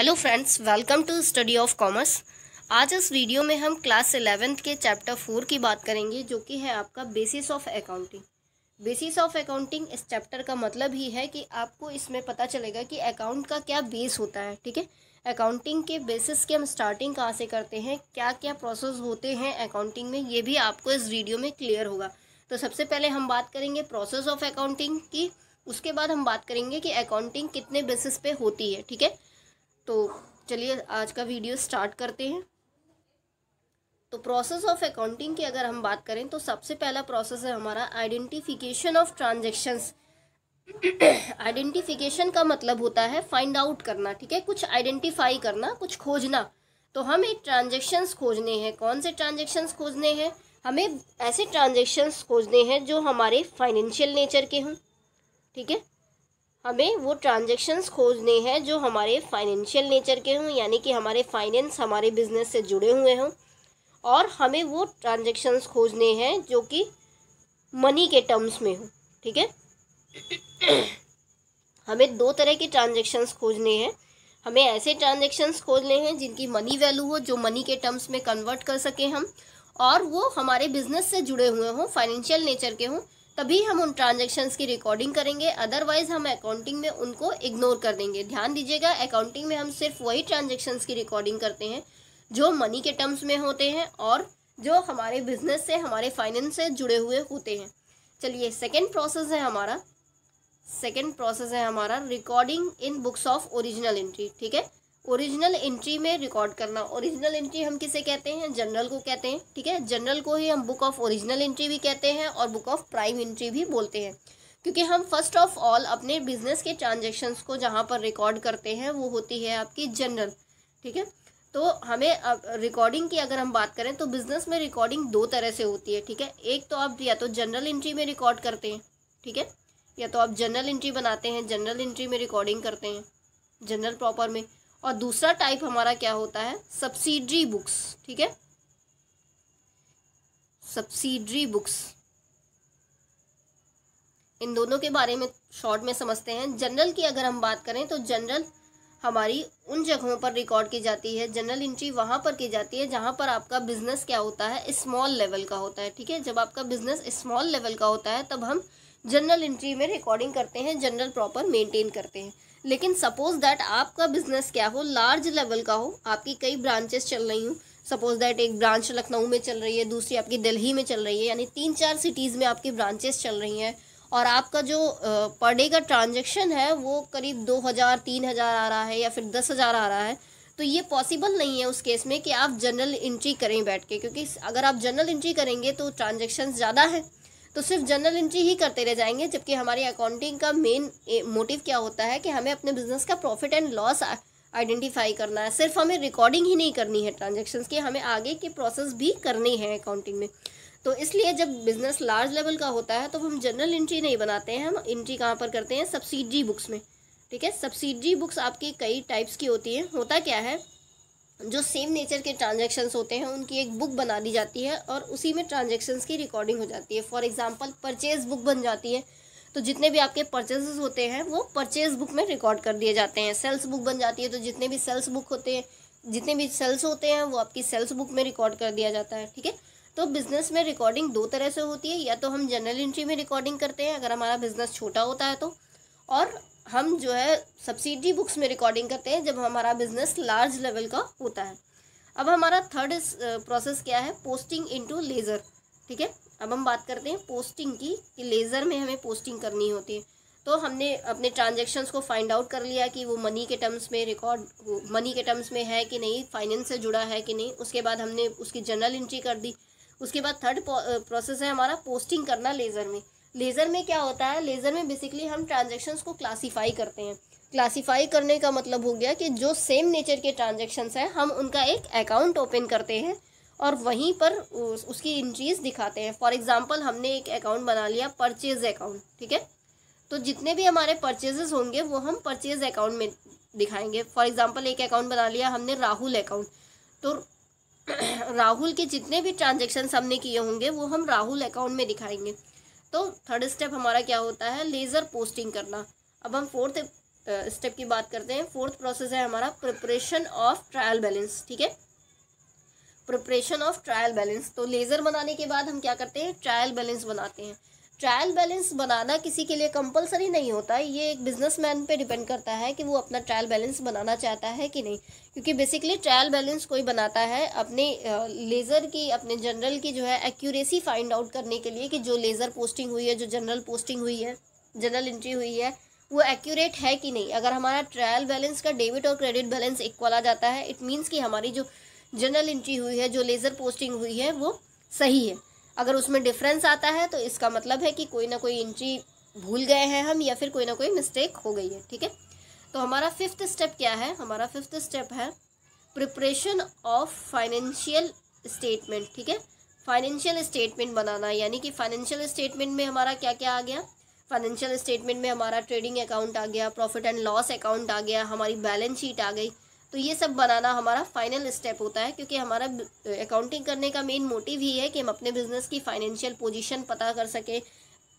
Hello friends, welcome to study of commerce. आज इस video में हम क्लास 11th के चैप्टर 4 की बात करेंगे, जो कि है आपका basis of accounting. Basis of accounting इस चैप्टर का मतलब ही है कि आपको इसमें पता चलेगा कि अकाउंट का क्या बेस होता है। ठीक है, अकाउंटिंग के बेसिस की हम स्टार्टिंग कहाँ से करते हैं, क्या क्या प्रोसेस होते हैं अकाउंटिंग में, ये भी आपको इस वीडियो में क्लियर होगा। तो सबसे पहले हम बात करेंगे प्रोसेस ऑफ अकाउंटिंग की, उसके बाद हम बात करेंगे कि अकाउंटिंग कितने बेसिस पे होती है। ठीक है, तो चलिए आज का वीडियो स्टार्ट करते हैं। तो प्रोसेस ऑफ अकाउंटिंग की अगर हम बात करें तो सबसे पहला प्रोसेस है हमारा आइडेंटिफिकेशन ऑफ ट्रांजैक्शंस। आइडेंटिफिकेशन का मतलब होता है फाइंड आउट करना। ठीक है, कुछ आइडेंटिफाई करना, कुछ खोजना। तो हमें ट्रांजैक्शंस खोजने हैं। कौन से ट्रांजैक्शंस खोजने हैं? हमें ऐसे ट्रांजैक्शंस खोजने हैं जो हमारे फाइनेंशियल नेचर के हों। ठीक है, हमें वो ट्रांजैक्शंस खोजने हैं जो हमारे फाइनेंशियल नेचर के हों, यानी कि हमारे फाइनेंस हमारे बिजनेस से जुड़े हुए हों। और हमें वो ट्रांजैक्शंस खोजने हैं जो कि मनी के टर्म्स में हों। ठीक है, हमें दो तरह के ट्रांजैक्शंस खोजने हैं। हमें ऐसे ट्रांजैक्शंस खोजने हैं जिनकी मनी वैल्यू हो, जो मनी के टर्म्स में कन्वर्ट कर सकें हम, और वो हमारे बिजनेस से जुड़े हुए हों, फाइनेंशियल नेचर के हों। तभी हम उन ट्रांजैक्शंस की रिकॉर्डिंग करेंगे, अदरवाइज हम अकाउंटिंग में उनको इग्नोर कर देंगे। ध्यान दीजिएगा, अकाउंटिंग में हम सिर्फ वही ट्रांजैक्शंस की रिकॉर्डिंग करते हैं जो मनी के टर्म्स में होते हैं और जो हमारे बिजनेस से, हमारे फाइनेंस से जुड़े हुए होते हैं। चलिए, सेकेंड प्रोसेस है हमारा recording in books of original entry. ठीक है, ओरिजिनल एंट्री में रिकॉर्ड करना। ओरिजिनल एंट्री हम किसे कहते हैं? जनरल को कहते हैं। ठीक है, जनरल को ही हम बुक ऑफ ओरिजिनल एंट्री भी कहते हैं और बुक ऑफ प्राइम एंट्री भी बोलते हैं, क्योंकि हम फर्स्ट ऑफ ऑल अपने बिजनेस के ट्रांजैक्शंस को जहाँ पर रिकॉर्ड करते हैं वो होती है आपकी जनरल। ठीक है, तो हमें रिकॉर्डिंग की अगर हम बात करें तो बिजनेस में रिकॉर्डिंग दो तरह से होती है। ठीक है, एक तो आप या तो जनरल एंट्री में रिकॉर्ड करते हैं, ठीक है, या तो आप जनरल एंट्री बनाते हैं, जनरल एंट्री में रिकॉर्डिंग करते हैं जनरल प्रॉपर में। और दूसरा टाइप हमारा क्या होता है? Subsidiary books. ठीक है, सब्सिडरी बुक्स। इन दोनों के बारे में शॉर्ट में समझते हैं। जनरल की अगर हम बात करें तो जनरल हमारी उन जगहों पर रिकॉर्ड की जाती है, जनरल एंट्री वहाँ पर की जाती है जहाँ पर आपका बिजनेस क्या होता है? स्मॉल लेवल का होता है। ठीक है, जब आपका बिजनेस स्मॉल लेवल का होता है तब हम जनरल एंट्री में रिकॉर्डिंग करते हैं, जनरल प्रॉपर मेंटेन करते हैं। लेकिन सपोज दैट आपका बिजनेस क्या हो? लार्ज लेवल का हो, आपकी कई ब्रांचेस चल रही हूँ। सपोज दैट एक ब्रांच लखनऊ में चल रही है, दूसरी आपकी दिल्ली में चल रही है, यानी 3-4 सिटीज़ में आपकी ब्रांचेस चल रही हैं, और आपका जो पर डे का ट्रांजैक्शन है वो करीब 2000-3000 आ रहा है या फिर 10,000 आ रहा है। तो ये पॉसिबल नहीं है उस केस में कि आप जनरल एंट्री करें बैठ के, क्योंकि अगर आप जनरल एंट्री करेंगे तो ट्रांजैक्शन ज़्यादा है, तो सिर्फ जनरल एंट्री ही करते रह जाएंगे। जबकि हमारी अकाउंटिंग का मेन मोटिव क्या होता है कि हमें अपने बिजनेस का प्रॉफिट एंड लॉस आइडेंटिफाई करना है। सिर्फ हमें रिकॉर्डिंग ही नहीं करनी है ट्रांजैक्शंस की, हमें आगे के प्रोसेस भी करने हैं अकाउंटिंग में। तो इसलिए जब बिजनेस लार्ज लेवल का होता है तो हम जनरल एंट्री नहीं बनाते हैं, हम एंट्री कहाँ पर करते हैं? सब्सिडरी बुक्स में। ठीक है, सब्सिडरी बुक्स आपकी कई टाइप्स की होती हैं। होता क्या है, जो सेम नेचर के ट्रांजैक्शंस होते हैं उनकी एक बुक बना दी जाती है और उसी में ट्रांजैक्शंस की रिकॉर्डिंग हो जाती है। फॉर एग्जांपल परचेज बुक बन जाती है, तो जितने भी आपके परचेजेस होते हैं वो परचेज बुक में रिकॉर्ड कर दिए जाते हैं। सेल्स बुक बन जाती है, तो जितने भी सेल्स बुक होते हैं, जितने भी सेल्स होते हैं वो आपकी सेल्स बुक में रिकॉर्ड कर दिया जाता है। ठीक है, तो बिजनेस में रिकॉर्डिंग दो तरह से होती है, या तो हम जनरल एंट्री में रिकॉर्डिंग करते हैं अगर हमारा बिजनेस छोटा होता है तो, और हम जो है सब्सिडरी बुक्स में रिकॉर्डिंग करते हैं जब हमारा बिजनेस लार्ज लेवल का होता है। अब हमारा थर्ड प्रोसेस क्या है? Posting into laser. ठीक है, अब हम बात करते हैं पोस्टिंग की, कि लेज़र में हमें पोस्टिंग करनी होती है। तो हमने अपने ट्रांजैक्शंस को फाइंड आउट कर लिया कि वो मनी के टर्म्स में रिकॉर्ड, मनी के टर्म्स में है कि नहीं, फाइनेंस से जुड़ा है कि नहीं। उसके बाद हमने उसकी जनरल एंट्री कर दी। उसके बाद थर्ड प्रोसेस है हमारा पोस्टिंग करना लेज़र में। लेज़र में क्या होता है? लेज़र में बेसिकली हम ट्रांजैक्शंस को क्लासीफाई करते हैं। क्लासीफाई करने का मतलब हो गया कि जो सेम नेचर के ट्रांजैक्शंस हैं हम उनका एक अकाउंट ओपन करते हैं और वहीं पर उसकी एंट्रीज दिखाते हैं। फॉर एग्जांपल हमने एक अकाउंट बना लिया, परचेज अकाउंट। ठीक है, तो जितने भी हमारे परचेजेस होंगे वो हम परचेज अकाउंट में दिखाएंगे। फॉर एग्जांपल एक अकाउंट बना लिया हमने राहुल अकाउंट, तो राहुल के जितने भी ट्रांजैक्शंस हमने किए होंगे वो हम राहुल अकाउंट में दिखाएंगे। तो थर्ड स्टेप हमारा क्या होता है? लेज़र पोस्टिंग करना। अब हम फोर्थ स्टेप की बात करते हैं। फोर्थ प्रोसेस है हमारा प्रिपरेशन ऑफ ट्रायल बैलेंस। ठीक है, प्रिपरेशन ऑफ ट्रायल बैलेंस। तो लेज़र बनाने के बाद हम क्या करते हैं, ट्रायल बैलेंस बनाते हैं। ट्रायल बैलेंस बनाना किसी के लिए कंपलसरी नहीं होता है, ये एक बिजनेसमैन पे डिपेंड करता है कि वो अपना ट्रायल बैलेंस बनाना चाहता है कि नहीं। क्योंकि बेसिकली ट्रायल बैलेंस कोई बनाता है अपने लेज़र की, अपने जनरल की जो है एक्यूरेसी फाइंड आउट करने के लिए कि जो लेज़र पोस्टिंग हुई है, जो जनरल पोस्टिंग हुई है, जनरल एंट्री हुई है, वो एक्यूरेट है कि नहीं। अगर हमारा ट्रायल बैलेंस का डेबिट और क्रेडिट बैलेंस इक्वल आ जाता है, इट मीन्स कि हमारी जो जनरल एंट्री हुई है, जो लेज़र पोस्टिंग हुई है, वो सही है। अगर उसमें डिफरेंस आता है तो इसका मतलब है कि कोई ना कोई एंट्री भूल गए हैं हम, या फिर कोई ना कोई मिस्टेक हो गई है। ठीक है, तो हमारा फिफ्थ स्टेप क्या है, हमारा फिफ्थ स्टेप है प्रिपरेशन ऑफ फाइनेंशियल स्टेटमेंट। ठीक है, फाइनेंशियल स्टेटमेंट बनाना, यानी कि फाइनेंशियल स्टेटमेंट में हमारा क्या क्या आ गया। फाइनेंशियल स्टेटमेंट में हमारा ट्रेडिंग अकाउंट आ गया, प्रॉफिट एंड लॉस अकाउंट आ गया, हमारी बैलेंस शीट आ गई। तो ये सब बनाना हमारा फाइनल स्टेप होता है, क्योंकि हमारा अकाउंटिंग करने का मेन मोटिव ही है कि हम अपने बिजनेस की फाइनेंशियल पोजीशन पता कर सकें,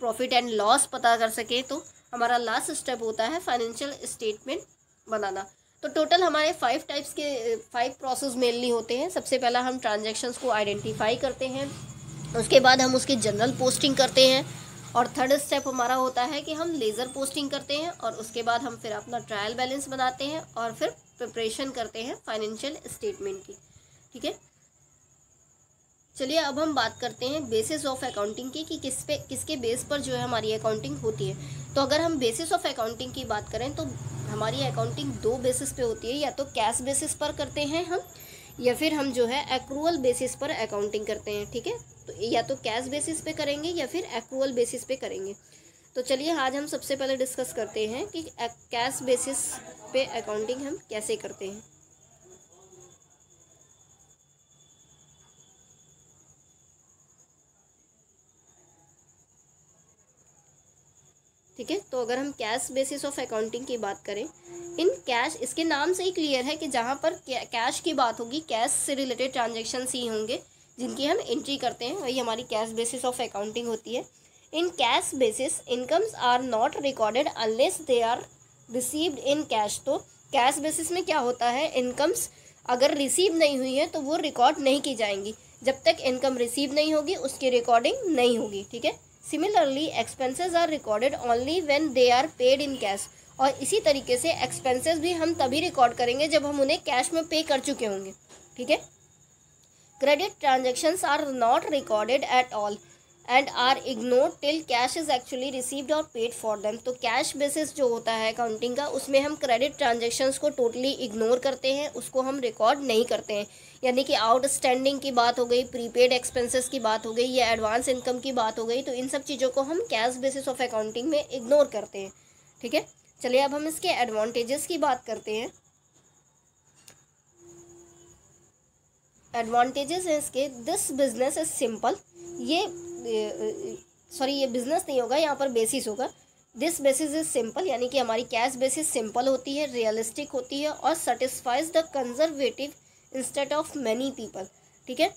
प्रॉफिट एंड लॉस पता कर सकें। तो हमारा लास्ट स्टेप होता है फाइनेंशियल स्टेटमेंट बनाना। तो टोटल हमारे 5 टाइप्स के 5 प्रोसेस मेनली होते हैं। सबसे पहला हम ट्रांजैक्शंस को आइडेंटिफाई करते हैं, उसके बाद हम उसकी जनरल पोस्टिंग करते हैं, और थर्ड स्टेप हमारा होता है कि हम लेज़र पोस्टिंग करते हैं, और उसके बाद हम फिर अपना ट्रायल बैलेंस बनाते हैं, और फिर प्रिपरेशन करते हैं फाइनेंशियल स्टेटमेंट की। ठीक है, चलिए अब हम बात करते हैं बेसिस ऑफ अकाउंटिंग की, कि किसके बेस पर जो है हमारी अकाउंटिंग होती है। तो अगर हम बेसिस ऑफ अकाउंटिंग की बात करें तो हमारी अकाउंटिंग 2 बेसिस पे होती है, या तो कैश बेसिस पर करते हैं हम, या फिर हम जो है एक्रूअल बेसिस पर अकाउंटिंग करते हैं। ठीक है, तो या तो कैश बेसिस पे करेंगे या फिर एक्रूअल बेसिस पे करेंगे। तो चलिए आज हम सबसे पहले डिस्कस करते हैं कि कैश बेसिस पे अकाउंटिंग हम कैसे करते हैं। ठीक है, तो अगर हम कैश बेसिस ऑफ अकाउंटिंग की बात करें, इन कैश, इसके नाम से ही क्लियर है कि जहाँ पर कैश की बात होगी, कैश से रिलेटेड ट्रांजेक्शन्स ही होंगे जिनकी हम एंट्री करते हैं, वही हमारी कैश बेसिस ऑफ अकाउंटिंग होती है। In cash basis incomes are not recorded unless they are received in cash. तो कैश बेसिस में क्या होता है, इनकम्स अगर रिसीव नहीं हुई है तो वो रिकॉर्ड नहीं की जाएंगी। जब तक इनकम रिसीव नहीं होगी उसकी रिकॉर्डिंग नहीं होगी। ठीक है, similarly expenses are recorded only when they are paid in cash. और इसी तरीके से एक्सपेंसेस भी हम तभी रिकॉर्ड करेंगे जब हम उन्हें कैश में पे कर चुके होंगे। ठीक है, credit transactions are not recorded at all and are ignored till cash is actually received और पेड फॉर देम। तो कैश बेसिस जो होता है अकाउंटिंग का, उसमें हम क्रेडिट ट्रांजेक्शन्स को टोटली इग्नोर करते हैं, उसको हम रिकॉर्ड नहीं करते हैं। यानी कि आउटस्टैंडिंग की बात हो गई, प्रीपेड एक्सपेंसेस की बात हो गई, या एडवांस इनकम की बात हो गई, तो इन सब चीज़ों को हम कैश बेसिस ऑफ अकाउंटिंग में इग्नोर करते हैं। ठीक है, चलिए अब हम इसके एडवांटेजेस की बात करते हैं। एडवांटेजेस हैं इसके, दिस बिजनेस इज सिंपल, ये बिजनेस नहीं होगा, यहाँ पर बेसिस होगा। दिस बेसिस इज सिंपल, यानी कि हमारी कैश बेसिस सिंपल होती है, रियलिस्टिक होती है, और satisfies the conservative instead of many people. ठीक है,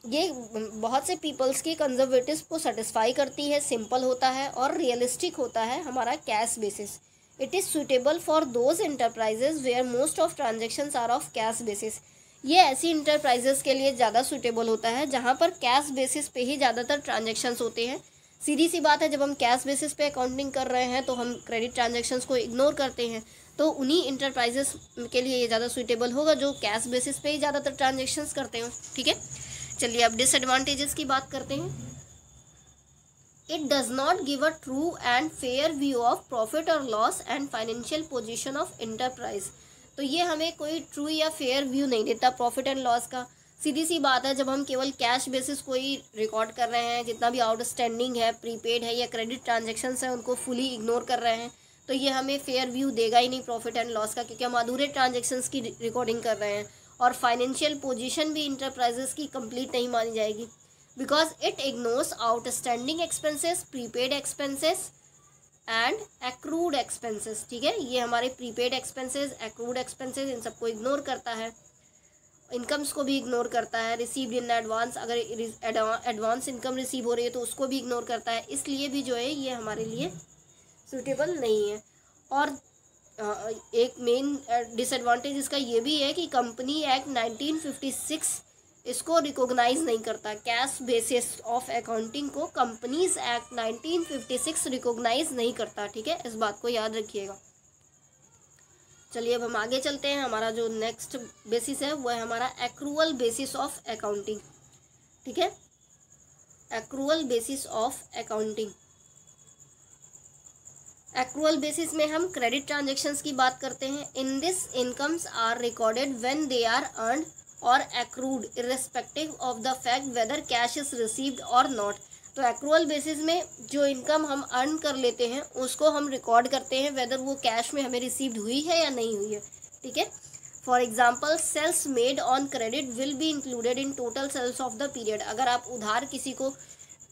ये बहुत से पीपल्स की कंजर्वेटिव को सेटिस्फाई करती है, सिंपल होता है और रियलिस्टिक होता है हमारा cash basis. It is suitable for those enterprises where most of transactions are of cash basis. ये ऐसी इंटरप्राइजेस के लिए ज़्यादा सूटेबल होता है जहाँ पर कैश बेसिस पे ही ज़्यादातर ट्रांजेक्शन्स होते हैं। सीधी सी बात है, जब हम कैश बेसिस पे अकाउंटिंग कर रहे हैं तो हम क्रेडिट ट्रांजेक्शन्स को इग्नोर करते हैं, तो उन्हीं इंटरप्राइजेस के लिए ये ज़्यादा सूटेबल होगा जो कैश बेसिस पे ही ज़्यादातर ट्रांजेक्शन्स करते हो। ठीक है, चलिए अब डिसएडवांटेजेस की बात करते हैं। It does not give a true and fair view of profit और loss and financial position of enterprise. तो ये हमें कोई ट्रू या फेयर व्यू नहीं देता प्रॉफिट एंड लॉस का। सीधी सी बात है, जब हम केवल कैश बेसिस को ही रिकॉर्ड कर रहे हैं, जितना भी आउटस्टैंडिंग है, प्रीपेड है या क्रेडिट ट्रांजेक्शन्स हैं, उनको फुली इग्नोर कर रहे हैं, तो ये हमें फेयर व्यू देगा ही नहीं प्रॉफिट एंड लॉस का, क्योंकि हम अधूरे ट्रांजेक्शन्स की रिकॉर्डिंग कर रहे हैं। और फाइनेंशियल पोजीशन भी इंटरप्राइजेस की कंप्लीट नहीं मानी जाएगी, because it ignores outstanding expenses, prepaid expenses and accrued expenses. ठीक है, ये हमारे प्रीपेड एक्सपेंसेस, एक्रूड एक्सपेंसेस, इन सबको इग्नोर करता है। इनकम्स को भी इग्नोर करता है, रिसीव्ड इन एडवांस, अगर एडवांस इनकम रिसीव हो रही है तो उसको भी इग्नोर करता है। इसलिए भी जो है ये हमारे लिए सूटेबल नहीं है। और एक मेन डिसएडवांटेज इसका ये भी है कि कंपनी एक्ट 1956 इसको रिकॉग्नाइज नहीं करता। कैश बेसिस ऑफ अकाउंटिंग को कंपनीज एक्ट 1956 रिकॉग्नाइज नहीं करता। ठीक है, इस बात को याद रखिएगा। चलिए अब हम आगे चलते हैं। हमारा जो नेक्स्ट बेसिस है वो है हमारा एक्रूअल बेसिस ऑफ अकाउंटिंग। ठीक है, accrual basis of accounting. Accrual basis में हम क्रेडिट ट्रांजेक्शन्स की बात करते हैं। In this incomes are recorded when they are earned और accrued irrespective of the fact whether cash is received और नॉट। तो एक्रूअल बेसिस में जो इनकम हम अर्न कर लेते हैं उसको हम रिकॉर्ड करते हैं वेदर वो कैश में हमें रिसीव्ड हुई है या नहीं हुई है। ठीक है, for example sales made on credit will be included in total sales of the period. अगर आप उधार किसी को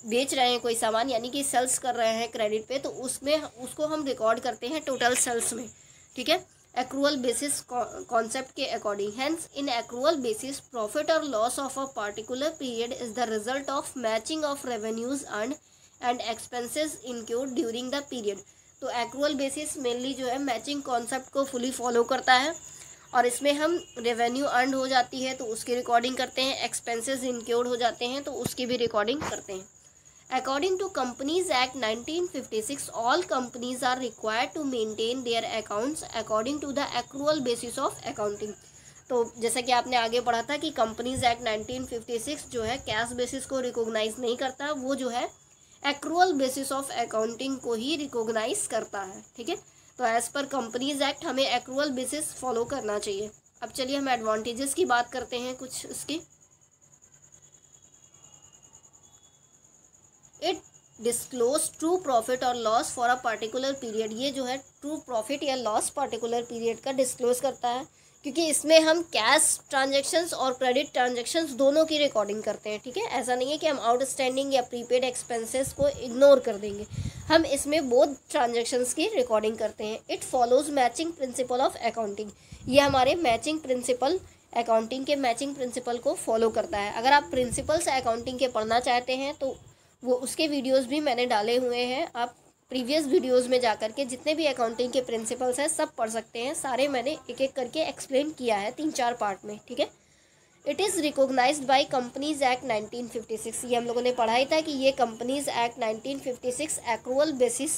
बेच रहे हैं कोई सामान, यानी कि सेल्स कर रहे हैं क्रेडिट पे, तो उसमें उसको हम रिकॉर्ड करते हैं टोटल सेल्स में। ठीक है, एक्रूअल बेसिस कॉन्सेप्ट के according. Hence in accrual basis profit और loss of a particular period is the result of matching of revenues earn and expenses incurred during the period. तो accrual basis mainly जो है matching concept को fully follow करता है और इसमें हम रेवेन्यू अर्न हो जाती है तो उसकी रिकॉर्डिंग करते हैं, एक्सपेंसेस इनक्यूर्ड हो जाते हैं तो उसकी भी रिकॉर्डिंग करते हैं। According to Companies Act 1956, all companies are required to maintain their accounts according to the accrual basis of accounting। तो जैसा कि आपने आगे पढ़ा था कि कंपनीज एक्ट 1956 जो है कैश बेसिस को रिकॉग्नाइज नहीं करता, वो जो है एक्रूअल बेसिस ऑफ अकाउंटिंग को ही रिकॉग्नाइज करता है। ठीक है, तो एज पर कंपनीज एक्ट हमें एक्रूअल बेसिस फॉलो करना चाहिए। अब चलिए हम एडवांटेजेस की बात करते हैं कुछ इसकी। इट डिस्क्लोज ट्रू प्रॉफिट और loss for a particular period. ये जो है ट्रू प्रॉफिट या लॉस पर्टिकुलर पीरियड का डिस्क्लोज करता है, क्योंकि इसमें हम कैश ट्रांजैक्शंस और क्रेडिट ट्रांजैक्शंस दोनों की रिकॉर्डिंग करते हैं। ठीक है, ऐसा नहीं है कि हम आउटस्टैंडिंग या प्रीपेड एक्सपेंसेस को इग्नोर कर देंगे, हम इसमें बोथ ट्रांजैक्शंस की रिकॉर्डिंग करते हैं। It follows matching principle of accounting. ये हमारे मैचिंग प्रिंसिपल, अकाउंटिंग के मैचिंग प्रिंसिपल को फॉलो करता है। अगर आप प्रिंसिपल्स अकाउंटिंग के पढ़ना चाहते हैं तो वो उसके वीडियोस भी मैंने डाले हुए हैं, आप प्रीवियस वीडियोस में जाकर के जितने भी अकाउंटिंग के प्रिंसिपल्स हैं सब पढ़ सकते हैं। सारे मैंने एक एक करके एक्सप्लेन किया है 3-4 पार्ट में। ठीक है, it is recognised by Companies Act 1956। ये हम लोगों ने पढ़ा ही था कि ये Companies Act 1956 accrual basis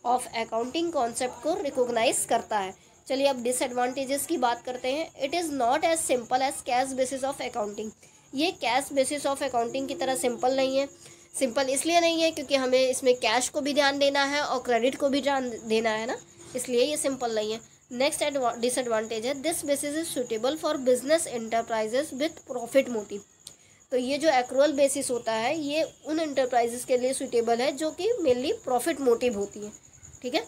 of accounting concept को रिकॉग्नाइज करता है। चलिए अब डिसएडवांटेजेस की बात करते हैं। It is not as simple as cash basis of accounting. ये कैश बेसिस ऑफ अकाउंटिंग की तरह सिंपल नहीं है। सिंपल इसलिए नहीं है क्योंकि हमें इसमें कैश को भी ध्यान देना है और क्रेडिट को भी ध्यान देना है ना, इसलिए ये सिंपल नहीं है। नेक्स्ट डिसएडवांटेज है this basis is suitable for business enterprises with profit motive. तो ये जो एक्रूअल बेसिस होता है ये उन एंटरप्राइजेस के लिए सुटेबल है जो कि मेनली प्रॉफिट मोटिव होती है। ठीक है,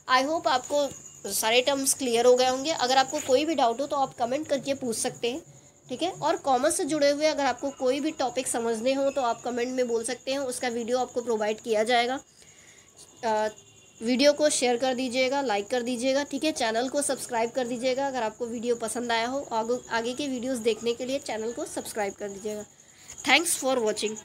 आई होप आपको सारे टर्म्स क्लियर हो गए होंगे। अगर आपको कोई भी डाउट हो तो आप कमेंट करके पूछ सकते हैं। ठीक है, और कॉमर्स से जुड़े हुए अगर आपको कोई भी टॉपिक समझने हो तो आप कमेंट में बोल सकते हैं, उसका वीडियो आपको प्रोवाइड किया जाएगा। वीडियो को शेयर कर दीजिएगा, लाइक कर दीजिएगा। ठीक है, चैनल को सब्सक्राइब कर दीजिएगा। अगर आपको वीडियो पसंद आया हो आगे के वीडियोस देखने के लिए चैनल को सब्सक्राइब कर दीजिएगा। Thanks for watching.